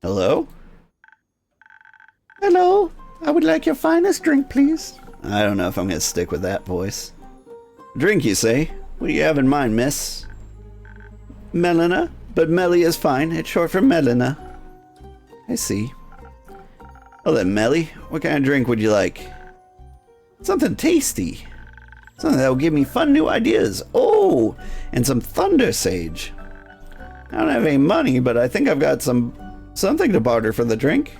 Hello? Hello? I would like your finest drink, please. I don't know if I'm gonna stick with that voice. Drink, you say? What do you have in mind, miss? Melina, but Melly is fine. It's short for Melina. I see. Well then, Melly, what kind of drink would you like? Something tasty. Something that will give me fun new ideas. Oh, and some Thunder Sage. I don't have any money, but I think I've got something to barter for the drink.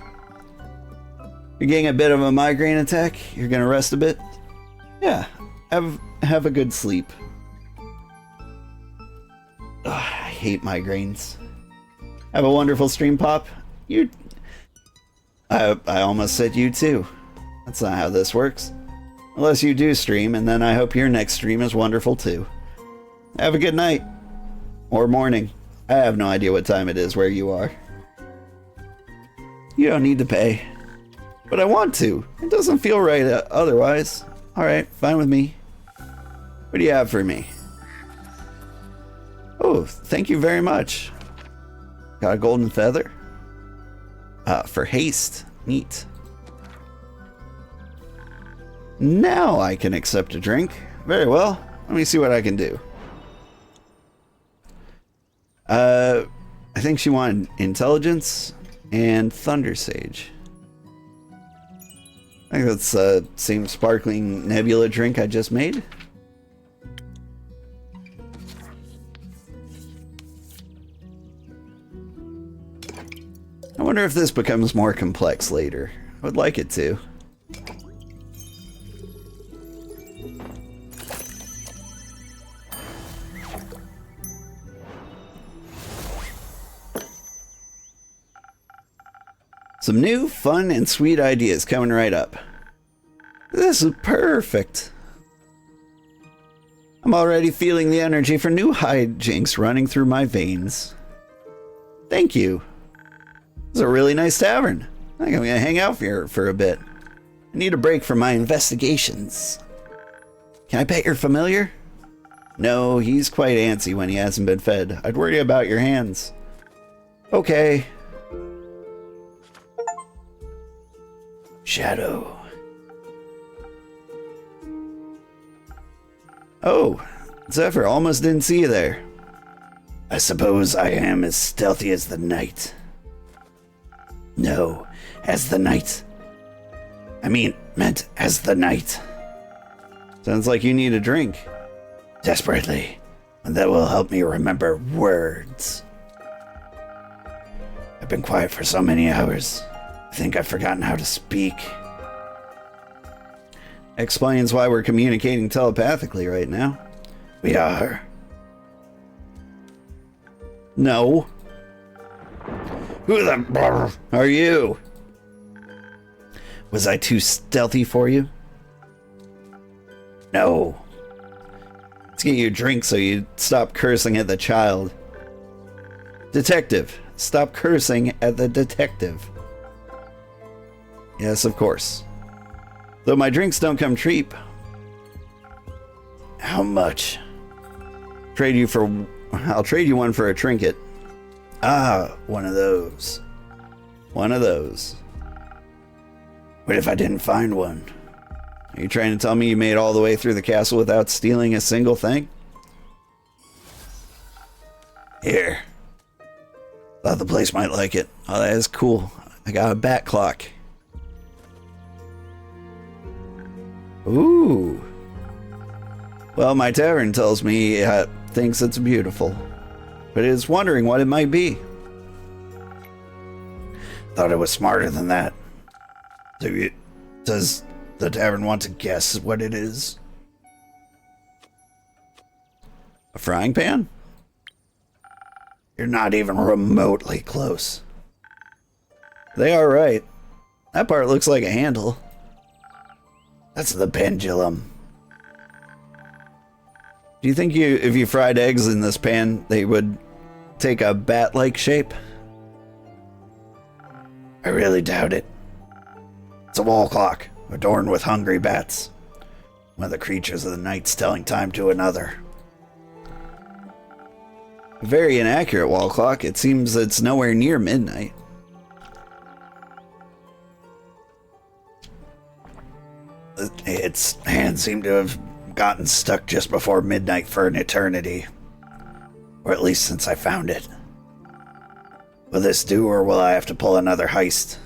You're getting a bit of a migraine attack? You're gonna rest a bit? Yeah, have a good sleep. Ugh, I hate migraines. Have a wonderful stream, Pop. I almost said you too. That's not how this works. Unless you do stream, and then I hope your next stream is wonderful too. Have a good night. Or morning. I have no idea what time it is where you are. You don't need to pay. But I want to. It doesn't feel right otherwise. Alright, fine with me. What do you have for me? Oh, thank you very much. Got a golden feather? For haste. Neat. Now I can accept a drink. Very well. Let me see what I can do. I think she wanted intelligence and Thunder Sage. I think that's the same sparkling nebula drink I just made. I wonder if this becomes more complex later. I would like it to. Some new, fun, and sweet ideas coming right up. This is perfect. I'm already feeling the energy for new hijinks running through my veins. Thank you. This is a really nice tavern. I think I'm gonna hang out here for a bit. I need a break from my investigations. Can I pet your familiar? No, he's quite antsy when he hasn't been fed. I'd worry about your hands. Okay. Shadow. Oh, Zephyr, almost didn't see you there. I suppose I am as stealthy as the night. No, as the night. Meant as the night. Sounds like you need a drink. Desperately. And that will help me remember words. I've been quiet for so many hours. I think I've forgotten how to speak. Explains why we're communicating telepathically right now. We are. No. Who the are you? Was I too stealthy for you? No. Let's get you a drink so you stop cursing at the child. Detective, stop cursing at the detective. Yes, of course. Though my drinks don't come cheap. How much? I'll trade you one for a trinket. Ah, one of those. One of those. What if I didn't find one? Are you trying to tell me you made it all the way through the castle without stealing a single thing? Here. Thought the place might like it. Oh, that is cool. I got a bat clock. Ooh. Well, my tavern tells me it thinks it's beautiful, but is wondering what it might be. Thought it was smarter than that. Does the tavern want to guess what it is? A frying pan? You're not even remotely close. They are right. That part looks like a handle. That's the pendulum. Do you think if you fried eggs in this pan, they would take a bat-like shape? I really doubt it. It's a wall clock, adorned with hungry bats. One of the creatures of the night's telling time to another. A very inaccurate wall clock. It seems it's nowhere near midnight. Its hand seemed to have gotten stuck just before midnight for an eternity. Or at least since I found it. Will this do, or will I have to pull another heist?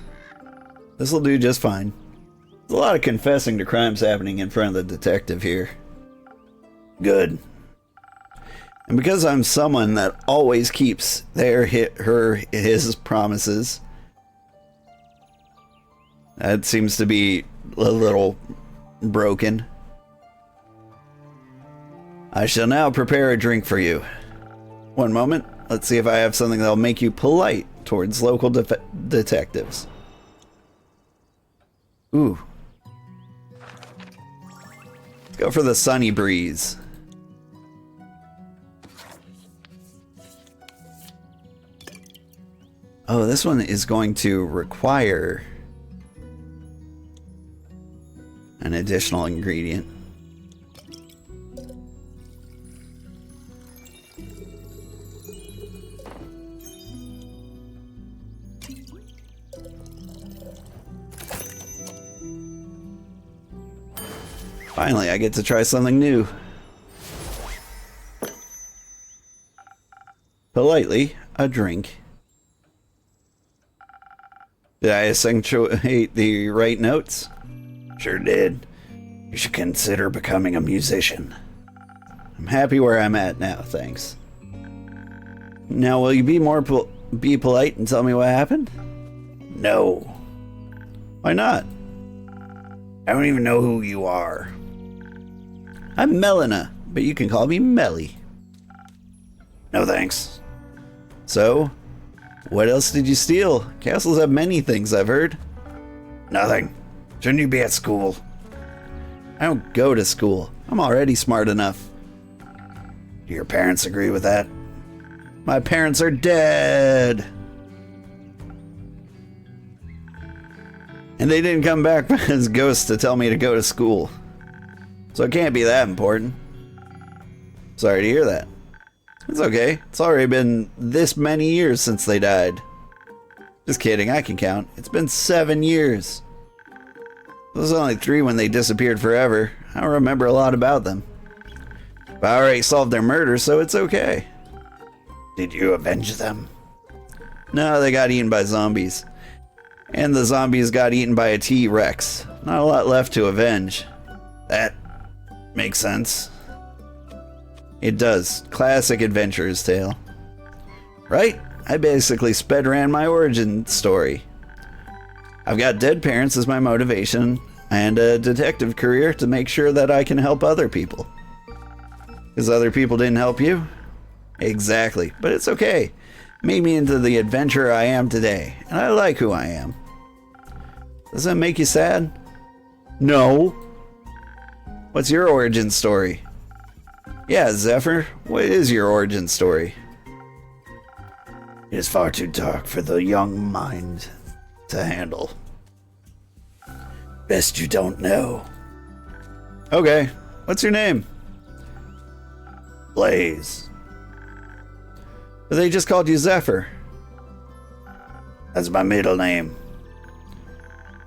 This'll do just fine. There's a lot of confessing to crimes happening in front of the detective here. Good. And because I'm someone that always keeps his promises, that seems to be a little broken. I shall now prepare a drink for you. One moment. Let's see if I have something that'll make you polite towards local detectives. Ooh. Let's go for the sunny breeze. Oh, this one is going to require an additional ingredient. Finally, I get to try something new. Politely, a drink. Did I accentuate the right notes? Sure did. You should consider becoming a musician. I'm happy where I'm at now, thanks. Now, will you be polite and tell me what happened? No. Why not? I don't even know who you are. I'm Melina, but you can call me Melly. No thanks. So, what else did you steal? Castles have many things, I've heard. Nothing. Shouldn't you be at school? I don't go to school. I'm already smart enough. Do your parents agree with that? My parents are dead. And they didn't come back as ghosts to tell me to go to school. So it can't be that important. Sorry to hear that. It's okay. It's already been this many years since they died. Just kidding, I can count. It's been 7 years. It was only 3 when they disappeared forever. I don't remember a lot about them. But I already solved their murder, so it's okay. Did you avenge them? No, they got eaten by zombies. And the zombies got eaten by a T-Rex. Not a lot left to avenge. That makes sense. It does. Classic adventurer's tale. Right? I basically sped ran my origin story. I've got dead parents as my motivation, and a detective career to make sure that I can help other people. Because other people didn't help you? Exactly. But it's okay. Made me into the adventurer I am today, and I like who I am. Does that make you sad? No. What's your origin story? Yeah, Zephyr, what is your origin story? It is far too dark for the young mind to handle. Best you don't know. Okay, what's your name? Blaze. But they just called you Zephyr. That's my middle name.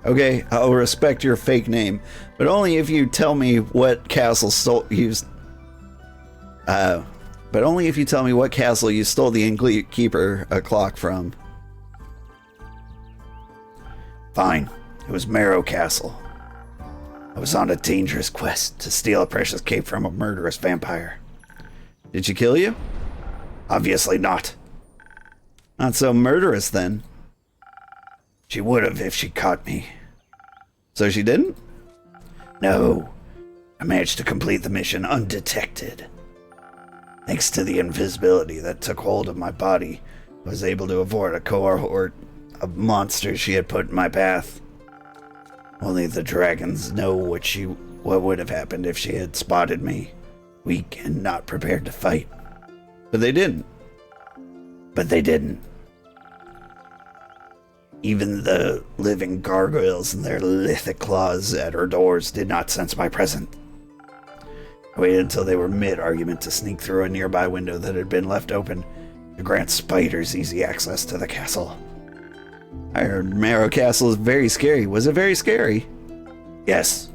Okay, I'll respect your fake name, but only if you tell me what castle but only if you tell me what castle you stole the innkeeper a clock from. Fine. It was Marrow Castle. I was on a dangerous quest to steal a precious cape from a murderous vampire. Did she kill you? Obviously not. Not so murderous then. She would have if she caught me. So she didn't? No. I managed to complete the mission undetected. Thanks to the invisibility that took hold of my body, I was able to avoid a cohort of monsters she had put in my path. Only the dragons know what would have happened if she had spotted me, weak and not prepared to fight. But they didn't. Even the living gargoyles and their lithic claws at her doors did not sense my presence. I waited until they were mid-argument to sneak through a nearby window that had been left open to grant spiders easy access to the castle. I heard Marrow Castle is very scary. Was it very scary? Yes.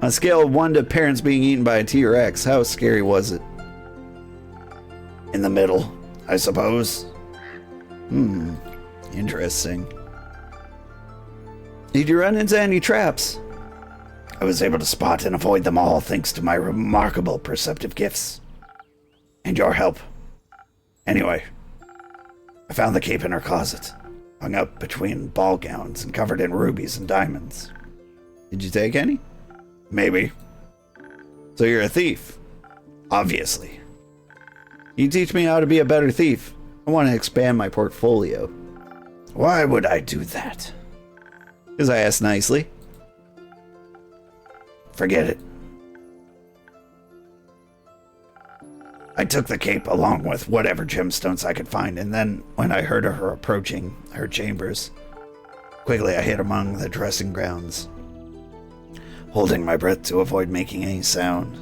On a scale of 1 to parents being eaten by a T-Rex, how scary was it? In the middle, I suppose. Interesting. Did you run into any traps? I was able to spot and avoid them all thanks to my remarkable perceptive gifts. And your help. Anyway, I found the cape in her closet, hung up between ball gowns and covered in rubies and diamonds. Did you take any? Maybe. So you're a thief? Obviously. You teach me how to be a better thief. I want to expand my portfolio. Why would I do that? Because I asked nicely. Forget it. I took the cape along with whatever gemstones I could find, and then when I heard her approaching her chambers, quickly I hid among the dressing gowns, holding my breath to avoid making any sound.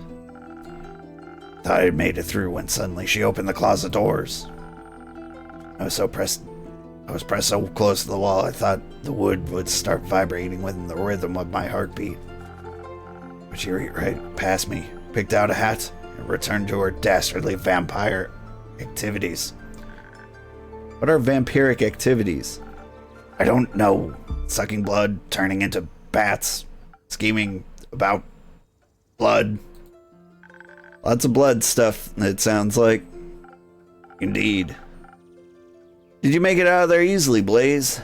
Thought I had made it through when suddenly she opened the closet doors. I was pressed so close to the wall I thought the wood would start vibrating with the rhythm of my heartbeat. But she reached right past me, picked out a hat, and returned to her dastardly vampire activities. What are vampiric activities? I don't know. Sucking blood, turning into bats, scheming about blood. Lots of blood stuff, it sounds like. Indeed. Did you make it out of there easily, Blaze?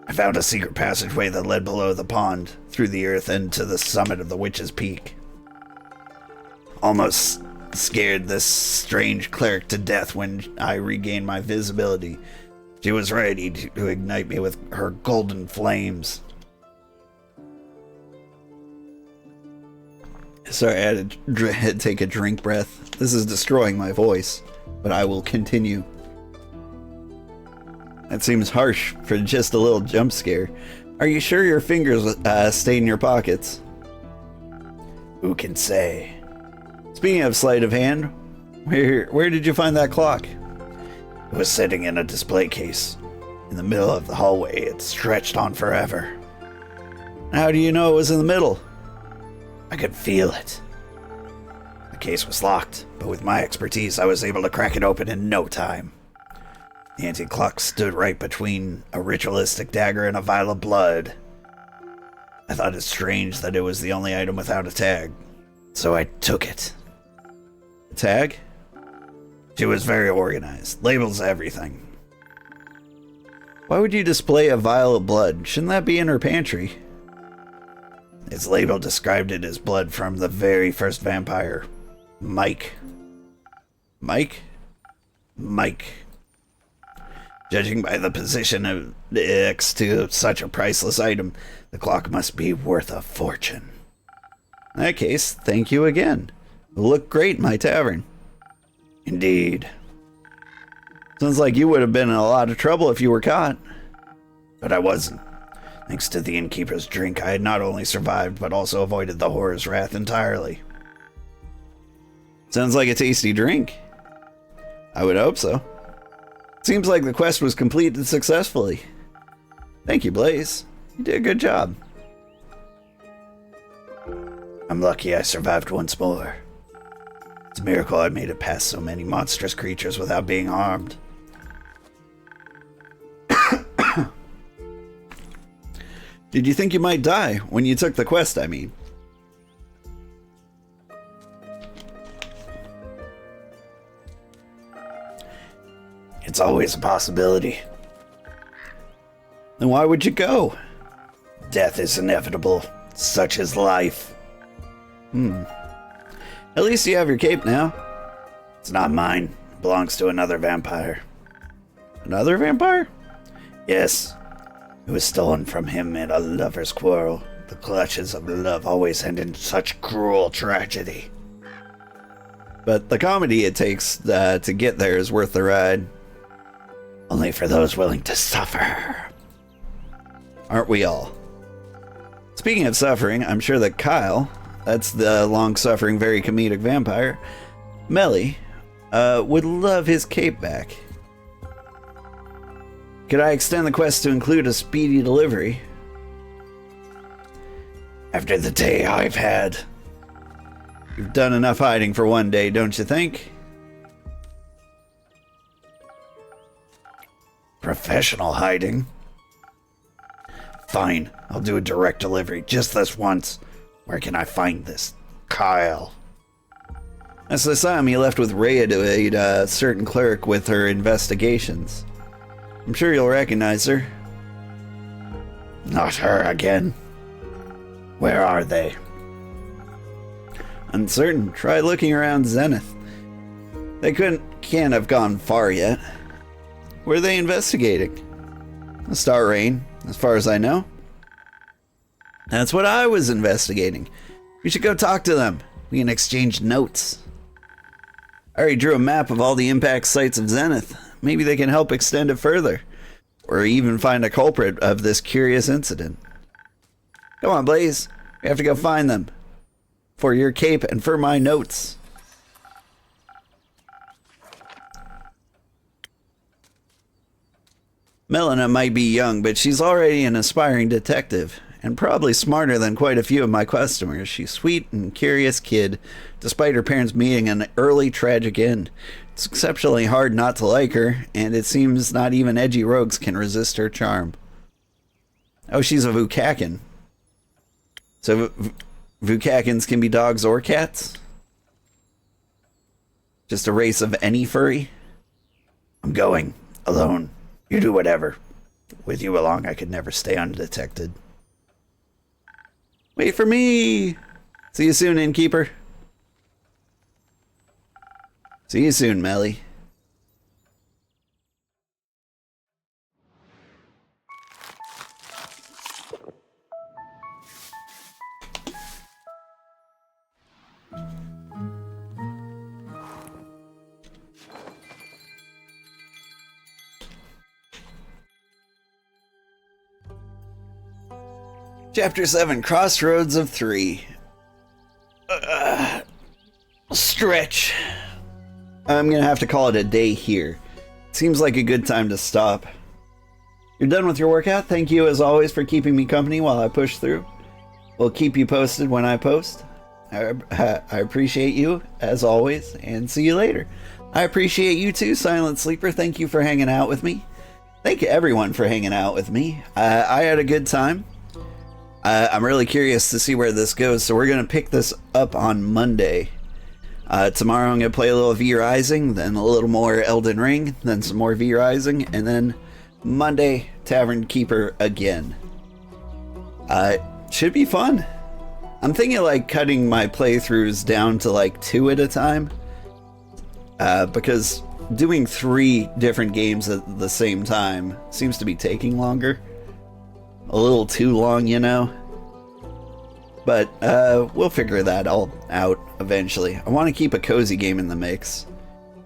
I found a secret passageway that led below the pond, through the earth and to the summit of the Witch's Peak. Almost scared this strange cleric to death when I regained my visibility. She was ready to ignite me with her golden flames. Sorry, I had to take a drink breath. This is destroying my voice, but I will continue. That seems harsh for just a little jump scare. Are you sure your fingers stayed in your pockets? Who can say? Speaking of sleight of hand, where did you find that clock? It was sitting in a display case. In the middle of the hallway, it stretched on forever. How do you know it was in the middle? I could feel it. The case was locked, but with my expertise, I was able to crack it open in no time. The antique clock stood right between a ritualistic dagger and a vial of blood. I thought it strange that it was the only item without a tag, so I took it. A tag? She was very organized, labels everything. Why would you display a vial of blood? Shouldn't that be in her pantry? Its label described it as blood from the very first vampire, Mike. Mike? Mike. Judging by the position of next to such a priceless item, the clock must be worth a fortune. In that case, thank you again. It'll look great in my tavern. Indeed. Sounds like you would have been in a lot of trouble if you were caught. But I wasn't. Thanks to the innkeeper's drink, I had not only survived, but also avoided the horror's wrath entirely. Sounds like a tasty drink. I would hope so. Seems like the quest was completed successfully. Thank you, Blaze. You did a good job. I'm lucky I survived once more. It's a miracle I made it past so many monstrous creatures without being harmed. Did you think you might die when you took the quest, I mean? It's always a possibility. Then why would you go? Death is inevitable. Such is life. At least you have your cape now. It's not mine. It belongs to another vampire. Another vampire? Yes. It was stolen from him in a lover's quarrel. The clutches of love always end in such cruel tragedy. But the comedy it takes to get there is worth the ride. Only for those willing to suffer. Aren't we all? Speaking of suffering, I'm sure that Kyle, that's the long-suffering, very comedic vampire, Melly, would love his cape back. Could I extend the quest to include a speedy delivery? After the day I've had. You've done enough hiding for one day, don't you think? Professional hiding? Fine, I'll do a direct delivery just this once. Where can I find this Kyle? As I saw him, he left with Rhea to aid a certain cleric with her investigations. I'm sure you'll recognize her. Not her again. Where are they? Uncertain. Try looking around Zenith. They can't have gone far yet. Where are they investigating? The Star Rain, as far as I know. That's what I was investigating. We should go talk to them. We can exchange notes. I already drew a map of all the impact sites of Zenith. Maybe they can help extend it further. Or even find a culprit of this curious incident. Come on, Blaze. We have to go find them. For your cape and for my notes. Melina might be young, but she's already an aspiring detective. And probably smarter than quite a few of my customers. She's a sweet and curious kid, despite her parents meeting an early tragic end. It's exceptionally hard not to like her, and it seems not even edgy rogues can resist her charm. Oh, she's a Vukakin. So Vukakins can be dogs or cats? Just a race of any furry? I'm going. Alone. You do whatever. With you along, I could never stay undetected. Wait for me! See you soon, innkeeper. See you soon, Melly. Chapter 7, Crossroads of 3. Stretch. I'm gonna have to call it a day here. Seems like a good time to stop. You're done with your workout? Thank you as always for keeping me company while I push through. We'll keep you posted when I post. I appreciate you as always, and see you later. I appreciate you too, Silent Sleeper. Thank you for hanging out with me. Thank you everyone for hanging out with me. I had a good time. I'm really curious to see where this goes, so we're going to pick this up on Monday. Tomorrow I'm going to play a little V Rising, then a little more Elden Ring, then some more V Rising, and then Monday, Tavern Keeper again. Should be fun. I'm thinking like cutting my playthroughs down to like 2 at a time, because doing 3 different games at the same time seems to be taking longer. A little too long, you know. But we'll figure that all out eventually. I want to keep a cozy game in the mix,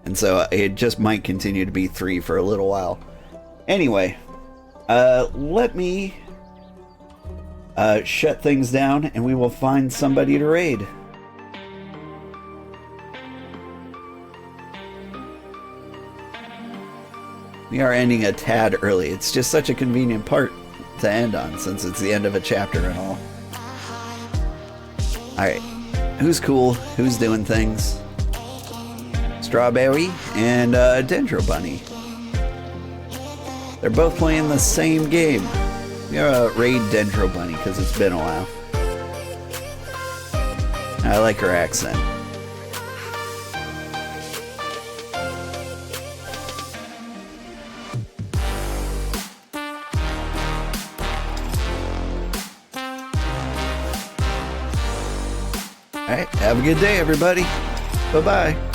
and so it just might continue to be 3 for a little while. Anyway, let me shut things down, and we will find somebody to raid. We are ending a tad early. It's just such a convenient part to end on, since it's the end of a chapter and all. Alright, who's cool? Who's doing things? Strawberry and Dendro Bunny. They're both playing the same game. We're gonna raid Dendro Bunny because it's been a while. I like her accent. Alright, have a good day, everybody. Bye-bye.